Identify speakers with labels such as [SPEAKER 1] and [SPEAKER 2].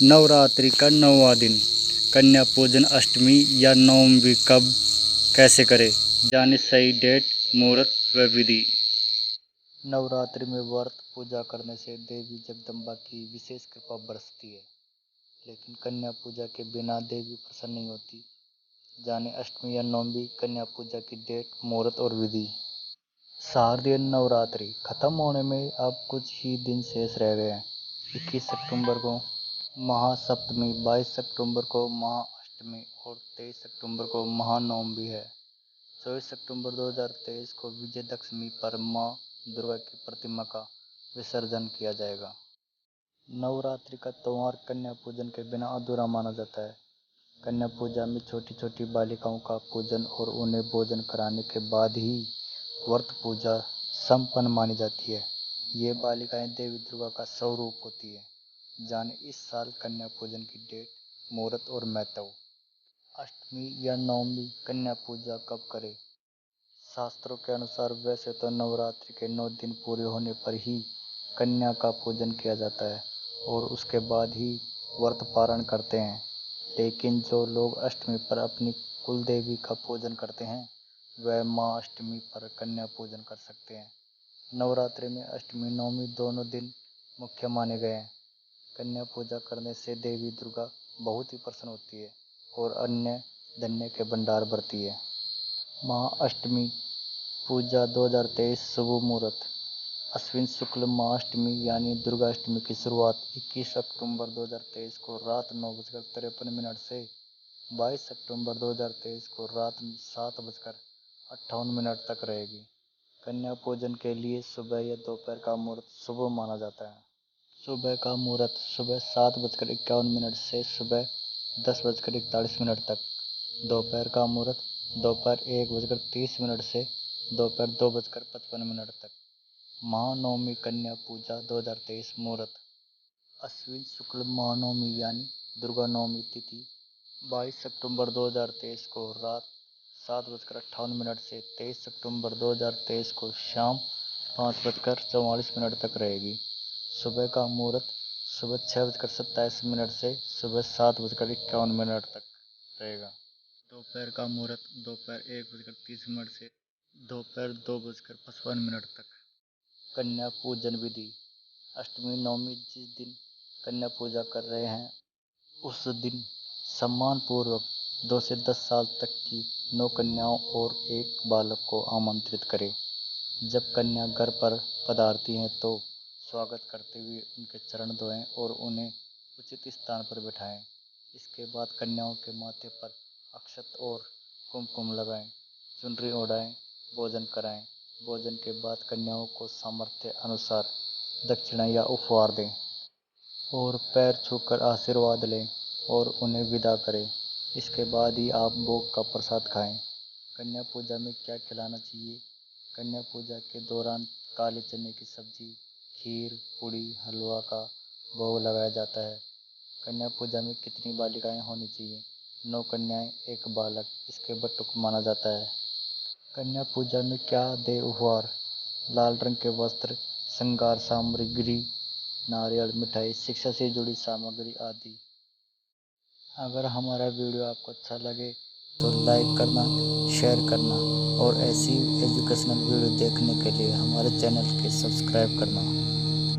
[SPEAKER 1] नवरात्रि का 9वां दिन कन्या पूजन अष्टमी या नवमी कब कैसे करें, जाने सही डेट, मुहूर्त व विधि। नवरात्रि में व्रत पूजा करने से देवी जगदम्बा की विशेष कृपा बरसती है, लेकिन कन्या पूजा के बिना देवी प्रसन्न नहीं होती। जाने अष्टमी या नवमी कन्या पूजा की डेट, मुहूर्त और विधि। शारदीय नवरात्रि खत्म होने में अब कुछ ही दिन शेष रह गए हैं। 21 सितंबर को महासप्तमी, 22 सितंबर को महाअष्टमी और 23 सितंबर को महानवमी है। 24 सितंबर 2023 को विजयदशमी पर मां दुर्गा की प्रतिमा का विसर्जन किया जाएगा। नवरात्रि का त्योहार कन्या पूजन के बिना अधूरा माना जाता है। कन्या पूजा में छोटी छोटी बालिकाओं का पूजन और उन्हें भोजन कराने के बाद ही व्रत पूजा संपन्न मानी जाती है। ये बालिकाएं देवी दुर्गा का स्वरूप होती है। जाने इस साल कन्या पूजन की डेट, मुहूर्त और महत्व। अष्टमी या नवमी कन्या पूजा कब करें। शास्त्रों के अनुसार वैसे तो नवरात्रि के 9 दिन पूरे होने पर ही कन्या का पूजन किया जाता है और उसके बाद ही व्रत पारण करते हैं, लेकिन जो लोग अष्टमी पर अपनी कुल देवी का पूजन करते हैं वह माँ अष्टमी पर कन्या पूजन कर सकते हैं। नवरात्रि में अष्टमी नवमी दोनों दिन मुख्य माने गए हैं। कन्या पूजा करने से देवी दुर्गा बहुत ही प्रसन्न होती है और अन्य धन्य के भंडार भरती है। महाअष्टमी पूजा 2023 शुभ मुहूर्त। अश्विन शुक्ल महाअष्टमी यानी दुर्गाष्टमी की शुरुआत 21 अक्टूबर 2023 को रात 9:53 से 22 सितंबर 2023 को रात 7:58 तक रहेगी। कन्या पूजन के लिए सुबह या दोपहर का मुहूर्त शुभ माना जाता है। सुबह का मुहूर्त सुबह 7:51 से सुबह 10:41 तक। दोपहर का मुहूर्त दोपहर 1:30 से दोपहर 2:55 तक। महानवमी कन्या पूजा 2023 मुहूर्त। अश्विन शुक्ल महानवमी यानी दुर्गा नवमी तिथि 22 सितंबर 2023 को रात 7:58 से 23 सितंबर 2023 को शाम 5:44 तक रहेगी। सुबह का मुहूर्त सुबह 6:27 से सुबह 7:51 तक रहेगा। दोपहर का मुहूर्त दोपहर 1:30 से दोपहर 2:55 तक। कन्या पूजन विधि। अष्टमी नवमी जिस दिन कन्या पूजा कर रहे हैं उस दिन सम्मान पूर्वक 2 से 10 साल तक की 9 कन्याओं और 1 बालक को आमंत्रित करें। जब कन्या घर पर पधारती हैं तो स्वागत करते हुए उनके चरण धोएं और उन्हें उचित स्थान पर बिठाएं। इसके बाद कन्याओं के माथे पर अक्षत और कुमकुम लगाएं, चुनरी ओढ़ाएं, भोजन कराएं। भोजन के बाद कन्याओं को सामर्थ्य अनुसार दक्षिणा या उपहार दें और पैर छूकर आशीर्वाद लें और उन्हें विदा करें। इसके बाद ही आप भोग का प्रसाद खाएं। कन्या पूजा में क्या खिलाना चाहिए। कन्या पूजा के दौरान काले चने की सब्जी, खीर, पूड़ी, हलवा का भोग लगाया जाता है। कन्या पूजा में कितनी बालिकाएं होनी चाहिए। 9 कन्याएं, 1 बालक इसके बटुक माना जाता है। कन्या पूजा में क्या दे उपहार। लाल रंग के वस्त्र, श्रृंगार सामग्री, नारियल, मिठाई, शिक्षा से जुड़ी सामग्री आदि। अगर हमारा वीडियो आपको अच्छा लगे तो लाइक करना, शेयर करना और ऐसी एजुकेशनल वीडियो देखने के लिए हमारे चैनल के सब्सक्राइब करना।